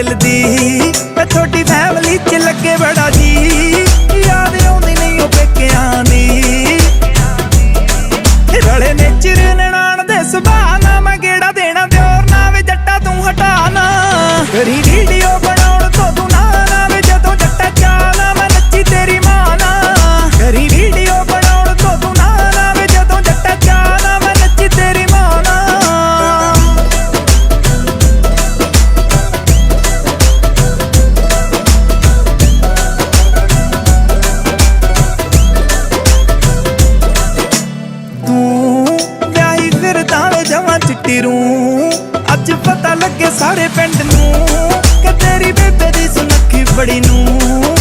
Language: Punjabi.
ਦਿਲ ਦੀ ਮੈਂ ਤੁਹਾਡੀ ਫੈਮਿਲੀ ਚ ਲੱਗੇ ਬੜਾ ਜੀ ਯਾਦ ਆਉਂਦੀ ਨਹੀਂ ਉਹ ਪੇਕਿਆਂ ਦੀ ਰਲੇ ਨੇਚਰ ਨਨਾਣ ਦੇ ਸੁਭਾਅ ਨਾ ਮੈਂ ਗੇੜਾ ਦੇਣਾ ਦਿਓਰ ਨਾ ਵੇ ਜੱਟਾ ਤੂੰ ਹਟਾ ਨਾ ਕਰੀ ਵੀਡੀਓ ਬਣਾਉਣ ਤੋਂ ਤੂੰ ਨਾ ਵੇ ਜਦੋਂ ਜੱਟਾ ਚਾਹ ਨਾ ਮੈਂ ਨੱਚੀ ਤੇਰੀ ਮਾਂ ਨਾ ਕਰੀ ਵੀਡੀਓ ਬਣਾਉਣ ਤੋਂ ਤੂੰ ਨਾ ਵੇ ਜਦੋਂ ਜੱਟਾ ਚਾਹ ਨਾ ਮੈਂ ਨੱਚੀ ਤੇਰੀ ਮਾਂ ਨਾ ਜਵਾਂ ਚਿੱਟੀ ਰੂ ਅੱਜ ਪਤਾ ਲੱਗੇ ਸਾਰੇ ਪਿੰਡ ਨੂੰ ਕਿ ਤੇਰੀ ਬੇਬੇ ਦੀ ਸੁਨੱਖੀ ਬੜੀ ਨੂੰ